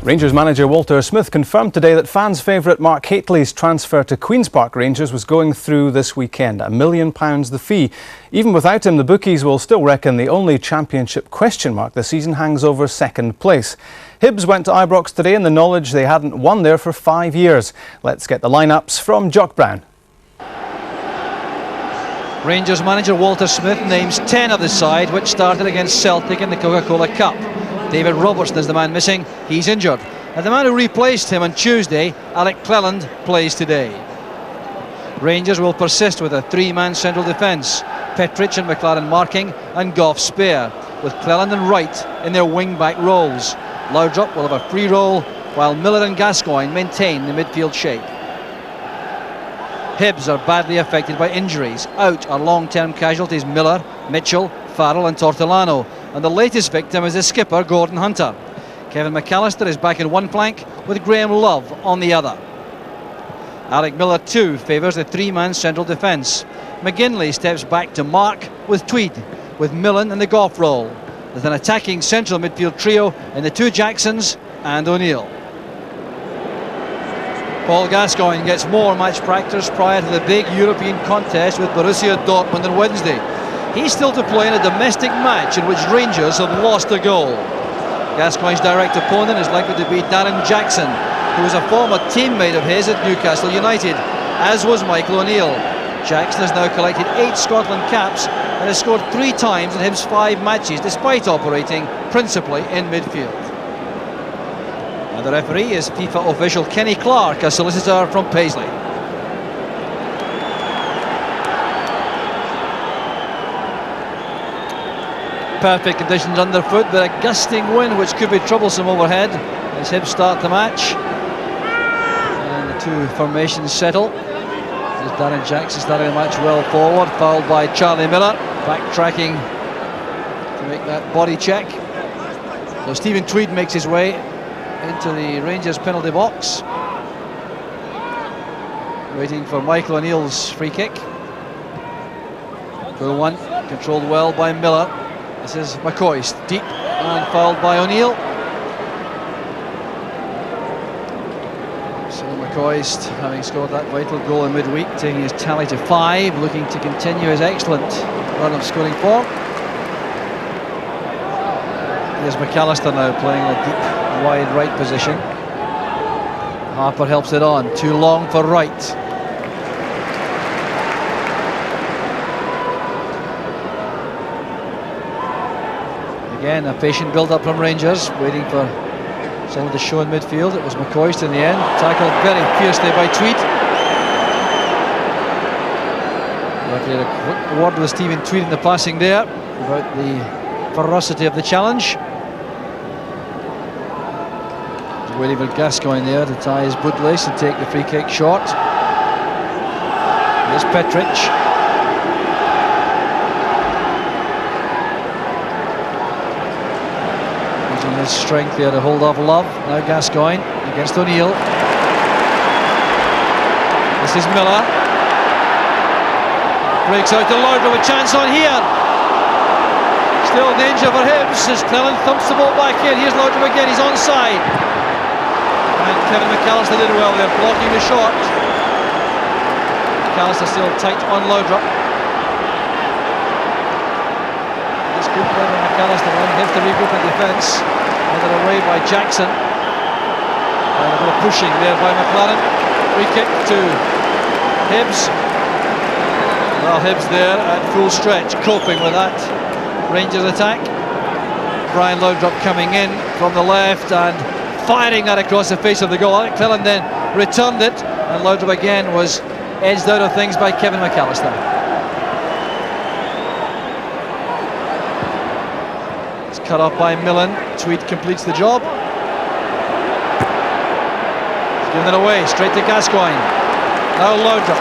Rangers manager Walter Smith confirmed today that fans' favourite Mark Hateley's transfer to Queen's Park Rangers was going through this weekend. £1 million the fee. Even without him, the bookies will still reckon the only championship question mark this season hangs over second place. Hibs went to Ibrox today in the knowledge they hadn't won there for 5 years. Let's get the lineups from Jock Brown. Rangers manager Walter Smith names 10 of the side which started against Celtic in the Coca-Cola Cup. David Robertson is the man missing, he's injured. And the man who replaced him on Tuesday, Alec Cleland, plays today. Rangers will persist with a three-man central defence. Petric and McLaren marking and Gough spare, with Cleland and Wright in their wing-back roles. Laudrup will have a free role, while Miller and Gascoigne maintain the midfield shape. Hibs are badly affected by injuries. Out are long-term casualties Miller, Mitchell, Farrell and Tortolano, and the latest victim is the skipper Gordon Hunter. Kevin McAllister is back in one flank with Graham Love on the other. Alec Miller too favours the three-man central defence. McGinley steps back to mark with Tweed, with Millen in the Gough role. There's an attacking central midfield trio in the two Jacksons and O'Neill. Paul Gascoigne gets more match practice prior to the big European contest with Borussia Dortmund on Wednesday. He's still to play in a domestic match in which Rangers have lost a goal. Gascoigne's direct opponent is likely to be Darren Jackson, who was a former teammate of his at Newcastle United, as was Michael O'Neill. Jackson has now collected 8 Scotland caps and has scored 3 times in Hibs' 5 matches, despite operating principally in midfield. And the referee is FIFA official Kenny Clark, a solicitor from Paisley. Perfect conditions underfoot, but a gusting wind which could be troublesome overhead as Hibs start the match. And the two formations settle. There's Darren Jackson starting the match well forward, fouled by Charlie Miller, backtracking to make that body check. So Stephen Tweed makes his way into the Rangers penalty box, waiting for Michael O'Neill's free kick. Goal one, controlled well by Miller. This is McCoist, deep and fouled by O'Neill. So McCoist, having scored that vital goal in midweek, taking his tally to 5, looking to continue his excellent run of scoring form. There's McAllister now playing in a deep, wide right position. Harper helps it on, too long for Wright. Again, a patient build-up from Rangers, waiting for someone to show in midfield. It was McCoist in the end, tackled very fiercely by Tweed. Luckily, a quick word with Stephen Tweed in the passing there about the ferocity of the challenge. He's waiting for Gascoigne there to tie his bootlace and take the free kick short. Here's Petric. His strength there to hold off Love. Now Gascoigne against O'Neill. This is Miller. Breaks out to Laudrup, a chance on here. Still danger for Hibs as Cleland thumps the ball back in. Here's Laudrup again, he's onside. And Kevin McAllister did well there, blocking the shot. McAllister still tight on Laudrup. This good play by McAllister, Hibs to regroup in defence. Handed away by Jackson. And a bit of pushing there by McLaren. Free kick to Hibs. Well, Hibs there at full stretch, coping with that Rangers attack. Brian Laudrup coming in from the left and firing that across the face of the goal. Alec Cleland then returned it, and Laudrup again was edged out of things by Kevin McAllister. Cut off by Millen. Tweed completes the job. He's giving it away straight to Gascoigne. Now Laudrup.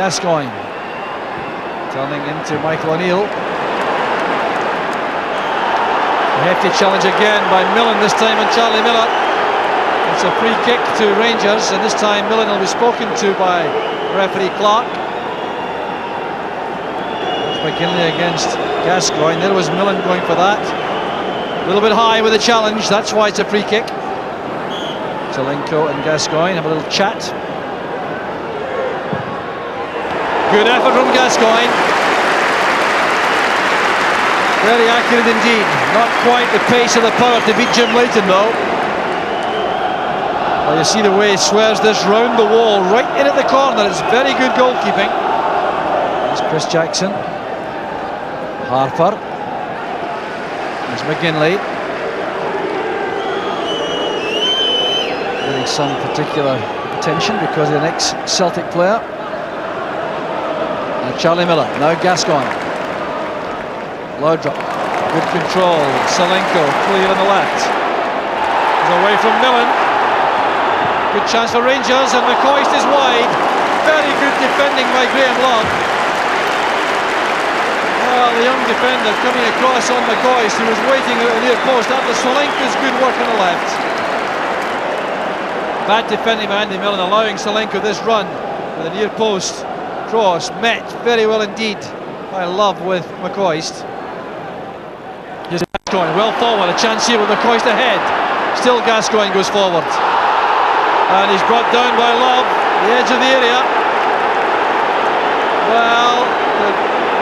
Gascoigne turning into Michael O'Neill. A hefty challenge again by Millen, this time on Charlie Miller. It's a free kick to Rangers, and this time Millen will be spoken to by referee Clark. McGinley against Gascoigne. There was Millen going for that. A little bit high with the challenge, that's why it's a free kick. Zelenko and Gascoigne have a little chat. Good effort from Gascoigne. Very accurate indeed. Not quite the pace of the power to beat Jim Leighton though. Well, you see the way he swerves this round the wall, right in at the corner. It's very good goalkeeping. There's Chris Jackson. Harper. There's McGinley. Getting some particular attention because of the next Celtic player. Charlie Miller, now Gascoigne. Laudrup, good control. Zelenko, clear on the left. He's away from Millen. Good chance for Rangers, and McCoist is wide. Very good defending by Graham Love. Well, the young defender coming across on McCoist, who was waiting at the near post after Zelenko's good work on the left. Bad defending by Andy Millen, allowing Zelenko this run with a near post cross, met very well indeed by Love with McCoist. Here's Gascoigne, well forward, a chance here with McCoist ahead. Still Gascoigne goes forward. And he's brought down by Love, the edge of the area. Well,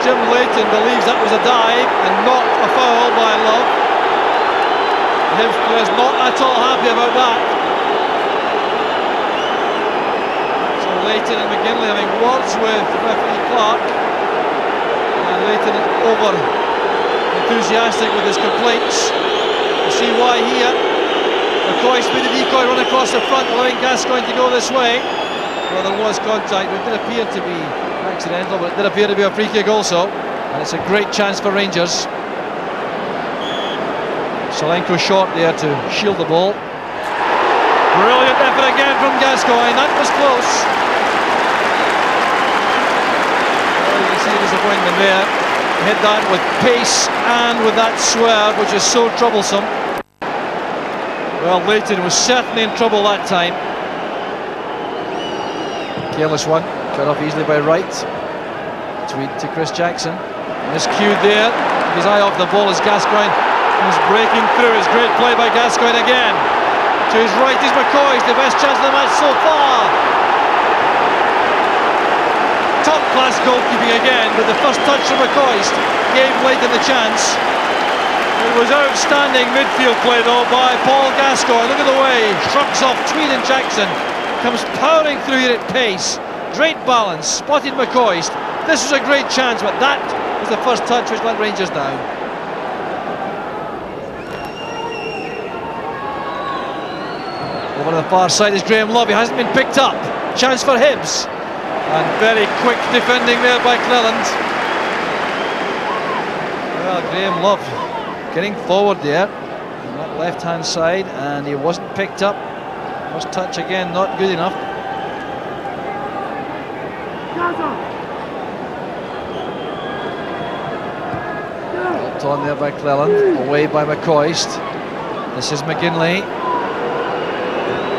Jim Leighton believes that was a dive and not a foul by Love. The Hibs player's not at all happy about that. So Leighton and McGinley having words with referee Clark. And Leighton over enthusiastic with his complaints. You see why here. McCoist with the decoy run across the front, allowing Gascoigne to go this way. Well, there was contact, it did appear to be accidental, but it did appear to be a free kick also. And it's a great chance for Rangers. Zelenko short there to shield the ball. Brilliant effort again from Gascoigne, that was close. Well, you can see the disappointment there. Hit that with pace and with that swerve, which is so troublesome. Well, Leighton was certainly in trouble that time. Careless one, cut off easily by Wright. Tweed to Chris Jackson. Miscued there, his eye off the ball as Gascoigne was breaking through. It's great play by Gascoigne again. To his right is McCoist, the best chance of the match so far. Top class goalkeeping again, but the first touch from McCoist gave Leighton the chance. It was outstanding midfield play though by Paul Gascoigne. Look at the way he shrugs off Tweed and Jackson. Comes powering through here at pace. Great balance, spotted McCoist. This was a great chance, but that was the first touch which let Rangers down. Over to the far side is Graham Love. He hasn't been picked up. Chance for Hibs. And very quick defending there by Cleland. Well, Graham Love getting forward there on that left hand side, and he wasn't picked up. First touch again, not good enough. Helped on there by Cleland, away by McCoist. This is McGinley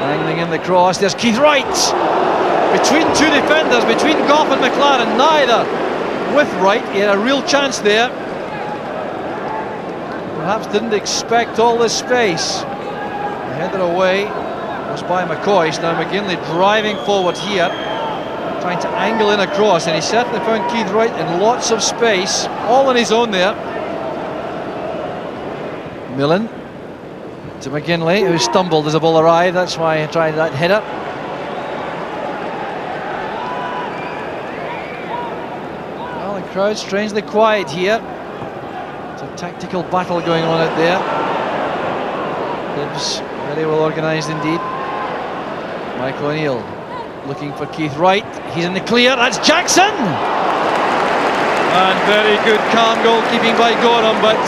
angling in the cross. There's Keith Wright between two defenders, between Goff and McLaren, neither with Wright. He had a real chance there. Perhaps didn't expect all this space. The header away was by McCoist. Now McGinley driving forward here, trying to angle in across, and he certainly found Keith Wright in lots of space, all on his own there. Millen to McGinley, who stumbled as the ball arrived. That's why he tried that header. Well, the crowd strangely quiet here. Tactical battle going on out there. Hibs very well organised indeed. Michael O'Neill looking for Keith Wright. He's in the clear. That's Jackson. And very good calm goalkeeping by Gorham, but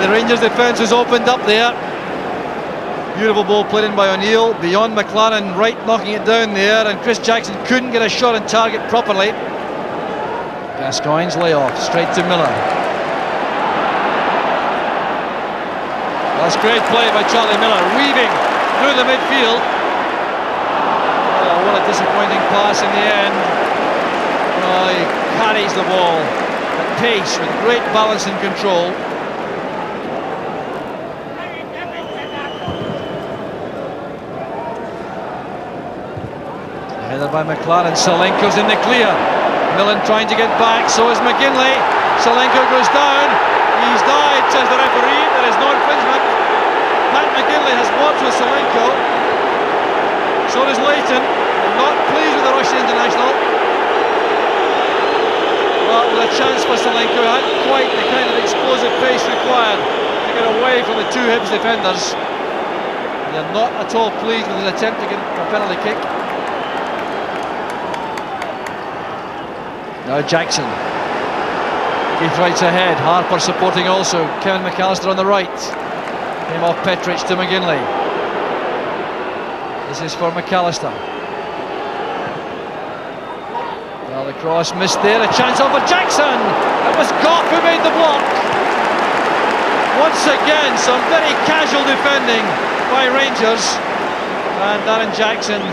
the Rangers defence was opened up there. Beautiful ball played in by O'Neill beyond McLaren. Wright knocking it down there, and Chris Jackson couldn't get a shot on target properly. Gascoigne's layoff straight to Miller. That's great play by Charlie Miller, weaving through the midfield. Oh, what a disappointing pass in the end. Oh, he carries the ball at pace with great balance and control. Headed by McLaren. Salenko's in the clear. Millen trying to get back, so is McGinley. Salenko goes down. He's died, says the referee. There is no infringement. Pat McGinley has worked with Salenko. So does Leighton. I'm not pleased with the Russian international. Well, with a chance for Salenko, he had quite the kind of explosive pace required to get away from the two Hibs defenders. They're not at all pleased with his attempt to get a penalty kick. Now Jackson. Keith Wright's ahead. Harper supporting also. Kevin McAllister on the right. Came off Petric to McGinley. This is for McAllister. Well, the cross missed there. A chance over Jackson. It was Goff who made the block. Once again, some very casual defending by Rangers. And Darren Jackson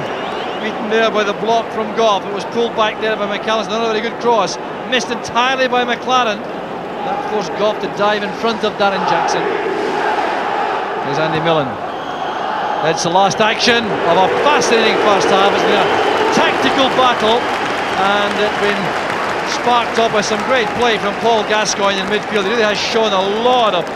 beaten there by the block from Goff. It was pulled back there by McAllister. Not a very good cross. Missed entirely by McLaren. That forced Goff to dive in front of Darren Jackson. There's Andy Millen. It's the last action of a fascinating first half. It's been a tactical battle, and it's been sparked up by some great play from Paul Gascoigne in midfield. He really has shown a lot of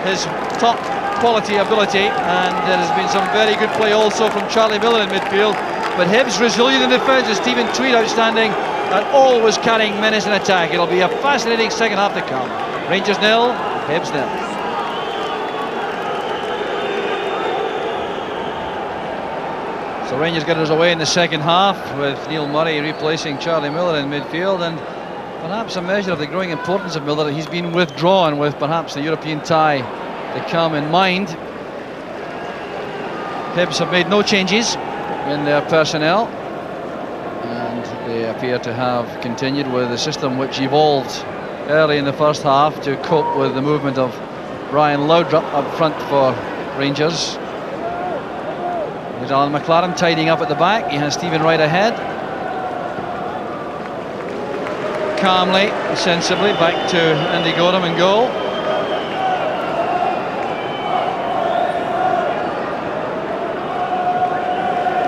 his top quality ability, and there has been some very good play also from Charlie Millen in midfield. But Hibs resilient in defence, with Stephen Tweed outstanding and always carrying menace in attack. It'll be a fascinating second half to come. Rangers 0, Hibs 0. So Rangers get us away in the second half with Neil Murray replacing Charlie Miller in midfield, and perhaps a measure of the growing importance of Miller that he's been withdrawn, with perhaps the European tie to come in mind. Hibs have made no changes in their personnel, and they appear to have continued with the system which evolved early in the first half to cope with the movement of Ryan Laudrup up front for Rangers. There's Alan McLaren tidying up at the back. He has Stephen Wright ahead. Calmly, sensibly, back to Andy Gorham in goal.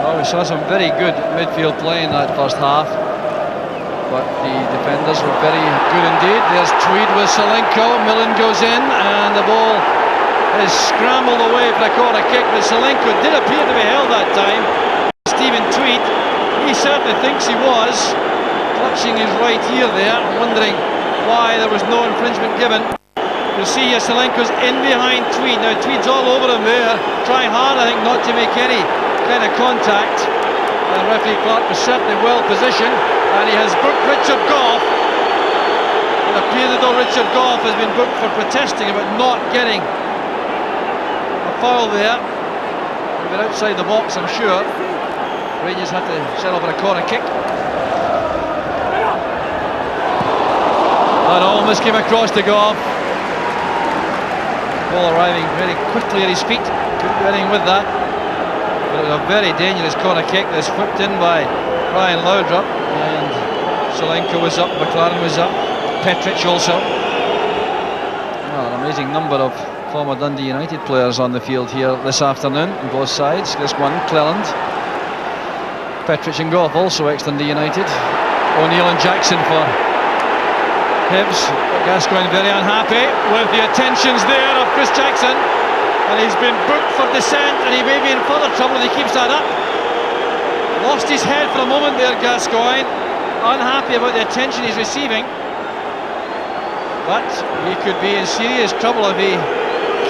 Well, we saw some very good midfield play in that first half, but the defenders were very good indeed. There's Tweed with Salenko. Millen goes in, and the ball is scrambled away for a corner kick, but Salenko did appear to be held that time. Stephen Tweed, he certainly thinks he was, clutching his right ear there, wondering why there was no infringement given. You'll see here Salenko's in behind Tweed. Now Tweed's all over him there, trying hard, I think, not to make any kind of contact. And referee Clark was certainly well positioned, and he has booked Richard Goff. It appears as though Richard Goff has been booked for protesting about not getting foul there. We've been outside the box, I'm sure. Rangers had to settle for a corner kick. That almost came across to Goff. Ball arriving very quickly at his feet. Couldn't do anything with that. But it was a very dangerous corner kick that's whipped in by Ryan Laudrup. And Salenko was up, McLaren was up, Petric also. Oh, an amazing number of former Dundee United players on the field here this afternoon on both sides. This one, Cleland, Petric and Goff, also ex-Dundee United. O'Neill and Jackson for Hibs. Gascoigne very unhappy with the attentions there of Chris Jackson, and he's been booked for dissent, and he may be in further trouble if he keeps that up. Lost his head for a moment there, Gascoigne, unhappy about the attention he's receiving, but he could be in serious trouble if he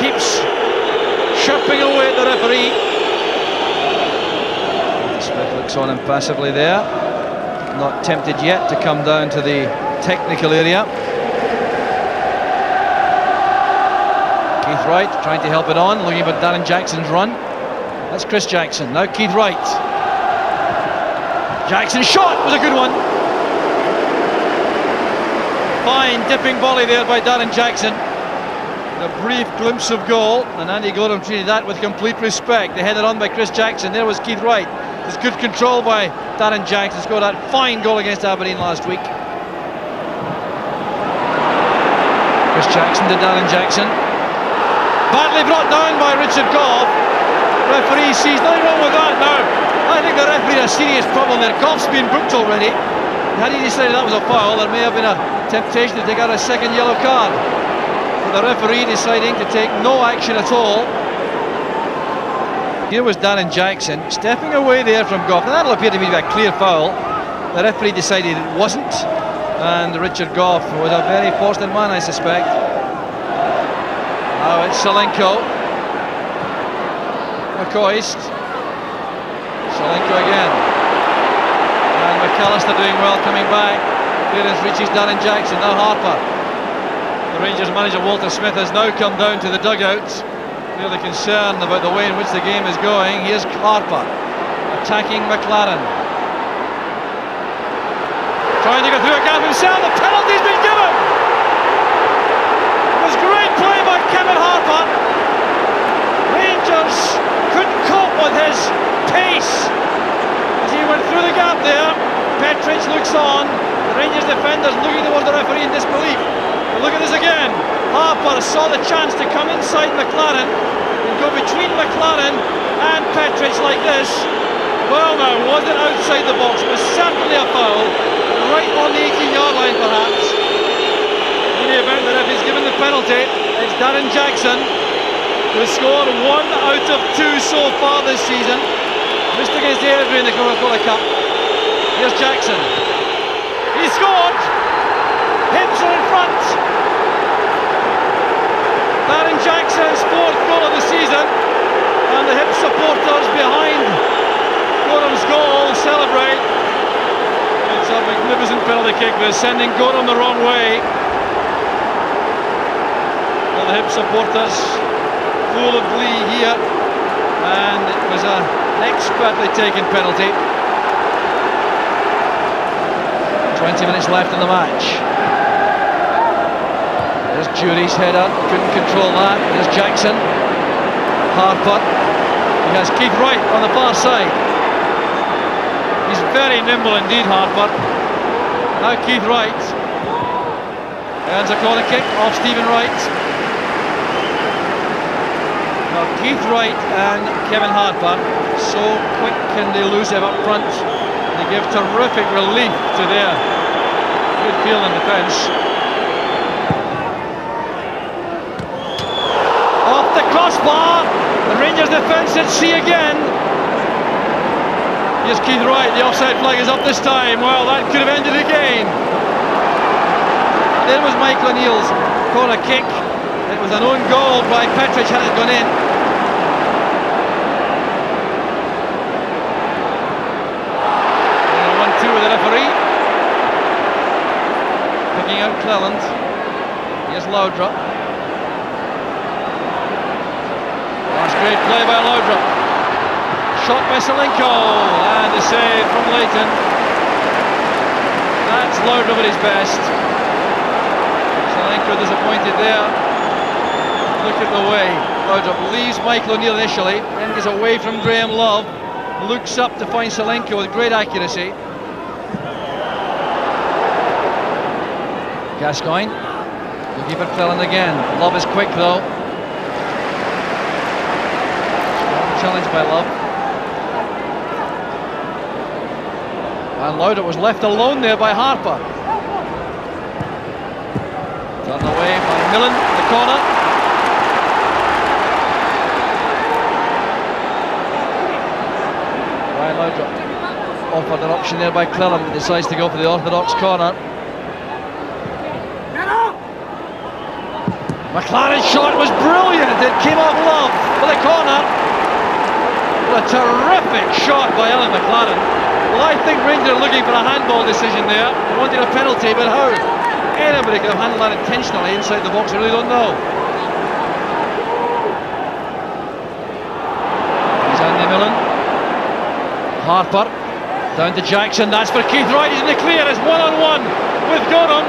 keeps chirping away at the referee. Smith looks on impassively there, not tempted yet to come down to the technical area. Keith Wright trying to help it on, looking for Darren Jackson's run. That's Chris Jackson. Now Keith Wright. Jackson's shot was a good one. Fine dipping volley there by Darren Jackson. A brief glimpse of goal, and Andy Gorham treated that with complete respect. They headed on by Chris Jackson. There was Keith Wright. There's good control by Darren Jackson. Scored that fine goal against Aberdeen last week. Chris Jackson to Darren Jackson. Badly brought down by Richard Goff. Referee sees nothing wrong with that now. I think the referee had a serious problem there. Goff's been booked already. Had he decided that was a foul, there may have been a temptation to take out a second yellow card. But the referee deciding to take no action at all. Here was Darren Jackson stepping away there from Goff. Now that'll appear to be a clear foul. The referee decided it wasn't, and Richard Goff was a very fortunate man, I suspect. Now it's Salenko. McCoist. Salenko again. And McAllister doing well coming back. Clearance reaches Darren Jackson. Now Harper. The Rangers manager Walter Smith has now come down to the dugout. Clearly concerned about the way in which the game is going. Here's Harper attacking McLaren. Trying to go through a gap himself. The penalty's been given. It was great play by Kevin Harper. Rangers couldn't cope with his pace as he went through the gap there. Petric looks on. The Rangers defenders looking towards the referee in disbelief. But look at this again. Harper saw the chance to come inside McLaren and go between McLaren and Petric like this. Well, now, was it outside the box? It was certainly a foul, right on the 18-yard line perhaps. In the event that if he's given the penalty, it's Darren Jackson, who scored 1 out of 2 so far this season. Missed against Airdrie in the Coca-Cola Cup. Here's Jackson. He scored! Hibs are in front. Darren Jackson's 4th goal of the season, and the Hibs supporters behind Gorham's goal celebrate. It's a magnificent penalty kick. They're sending Gorham the wrong way. Well, the Hibs supporters full of glee here, and it was an expertly taken penalty. 20 minutes left in the match. There's Jury's header, couldn't control that. There's Jackson. Harper. He has Keith Wright on the far side. He's very nimble indeed, Harper. Now Keith Wright. Earns a corner kick off Stephen Wright. Now Keith Wright and Kevin Harper, so quick and elusive up front. They give terrific relief to their midfield and defence. Off the crossbar, the Rangers defence at sea again. Here's Keith Wright, the offside flag is up this time. Well, that could have ended the game. There was Michael O'Neill's corner kick. It was an own goal by Petric had it gone in. 1-2 with the referee. Picking out Cleland. Here's Laudrup. That's great play by Laudrup. Shot by Salenko, and the save from Leighton. That's Laudrup at his best. Salenko disappointed there. Look at the way Laudrup leaves Michael O'Neill initially, then gets away from Graham Love, looks up to find Salenko with great accuracy. Gascoigne, looking for Cleland again. Love is quick though. Strong challenge by Love. And Laudrup was left alone there by Harper. Turned away by Millen in the corner. Ryan Laudrup offered an option there by Cleland, but decides to go for the orthodox corner. McLaren's shot was brilliant. It came off Love for the corner. What a terrific shot by Alan McLaren. Well, I think Rangers are looking for a handball decision there. They wanted a penalty, but how? Anybody could have handled that intentionally inside the box, I really don't know. Here's Andy Millen. Harper, down to Jackson, that's for Keith Wright, he's in the clear, it's one-on-one with Gorham.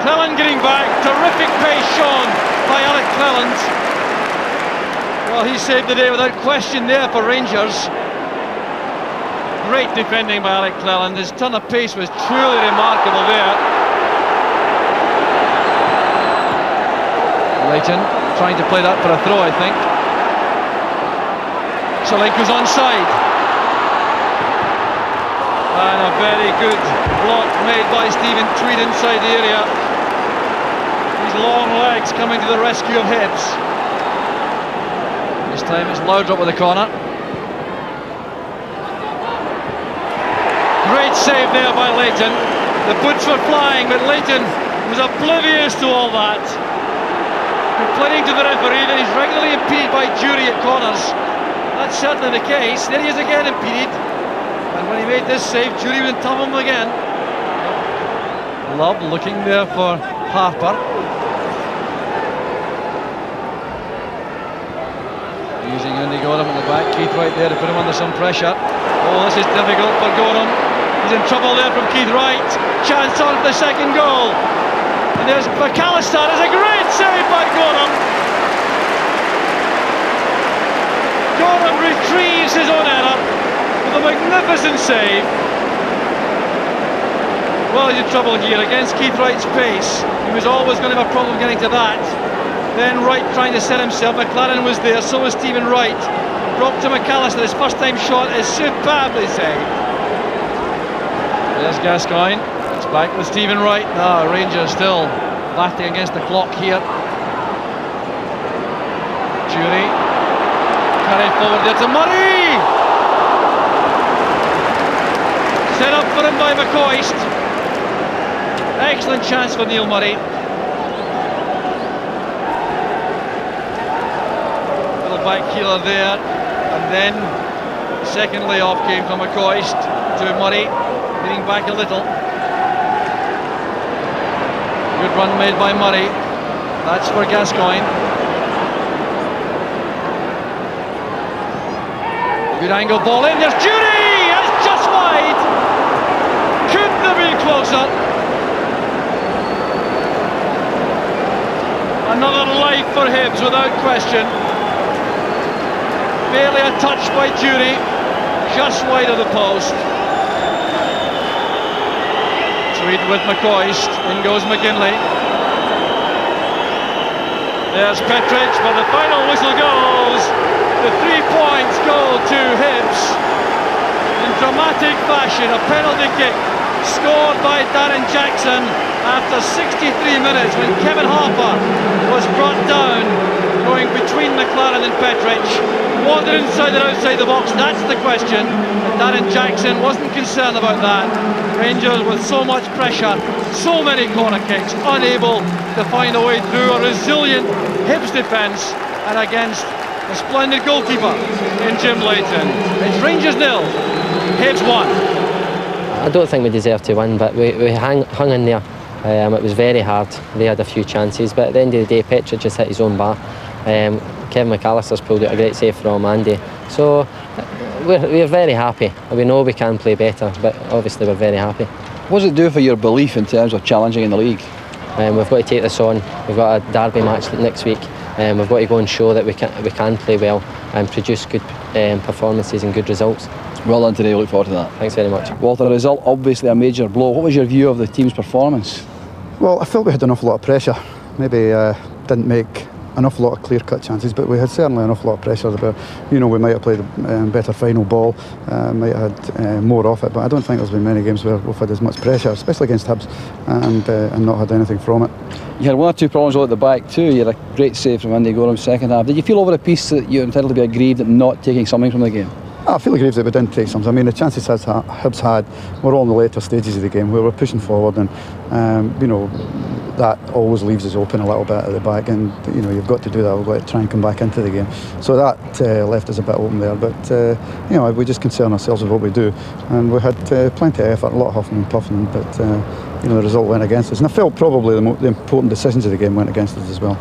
Cleland getting back, terrific pace shown by Alec Cleland. Well, he saved the day without question there for Rangers. Great defending by Alec Cleland. His turn of pace was truly remarkable there. Leighton trying to play that for a throw, I think. Salenko's onside. And a very good block made by Stephen Tweed inside the area. His long legs coming to the rescue of Hibs. This time it's Laudrup with the corner. Great save there by Leighton. The boots were flying, but Leighton was oblivious to all that. Complaining to the referee that he's regularly impeded by Jury at corners. That's certainly the case. There he is again impeded. And when he made this save, Jury was in top of him again. Love looking there for Harper. Using Andy Gorham at the back. Keith Wright there to put him under some pressure. Oh, this is difficult for Gorham. He's in trouble there from Keith Wright. Chance on for the second goal. And there's McAllister. There's a great save by Gorham. Gorham retrieves his own error with a magnificent save. Well, he's in trouble here against Keith Wright's pace. He was always going to have a problem getting to that. Then Wright trying to set himself. McLaren was there, so was Stephen Wright. Dropped to McAllister. His first time shot is superbly saved. There's Gascoigne. It's back with Stephen Wright. No, Rangers still batting against the clock here. Jury carried forward there to Murray. Set up for him by McCoist. Excellent chance for Neil Murray. Little back heeler there, and then second layoff came from McCoist to Murray. Getting back a little. Good run made by Murray. That's for Gascoigne. Good angle ball in. There's Jury! It's just wide. Couldn't have been closer. Another life for Hibs without question. Barely a touch by Jury. Just wide of the post. Tweed with McCoist, in goes McGinley. There's Petric, but the final whistle goes. The 3 points go to Hibs. In dramatic fashion, a penalty kick scored by Darren Jackson after 63 minutes when Kevin Harper was brought down, going between McLaren and Petric. Wandered inside or outside the box, that's the question. And Darren Jackson wasn't concerned about that. Rangers with so much pressure, so many corner kicks, unable to find a way through a resilient Hibs defence, and against a splendid goalkeeper in Jim Leighton. It's Rangers 0, Hibs 1. I don't think we deserved to win, but we hung in there. It was very hard. They had a few chances, but at the end of the day, Petric just hit his own bar. Kevin McAllister's pulled out a great save from Andy. So we're very happy. We know we can play better, but obviously we're very happy. What does it do for your belief in terms of challenging in the league? We've got to take this on. We've got a derby match next week. We've got to go and show that we can play well and produce good performances and good results. Well done today, we look forward to that. Thanks very much. Walter, the result obviously a major blow. What was your view of the team's performance? Well, I felt we had an awful lot of pressure. Maybe didn't make an awful lot of clear-cut chances, but we had certainly an awful lot of pressure. We might have played a better final ball, might have had more off it, but I don't think there's been many games where we've had as much pressure, especially against Hibs, and not had anything from it. You had one or two problems at the back too. You had a great save from Andy Gorham second half. Did you feel over a piece that you're entitled to be aggrieved at not taking something from the game? I feel aggrieved that we didn't take something. I mean, the chances Hibs had were all in the later stages of the game where we're pushing forward, and that always leaves us open a little bit at the back, and you've got to do that. We've got to try and come back into the game. So that left us a bit open there, but we just concern ourselves with what we do, and we had plenty of effort, a lot of huffing and puffing, but the result went against us, and I felt probably the important decisions of the game went against us as well.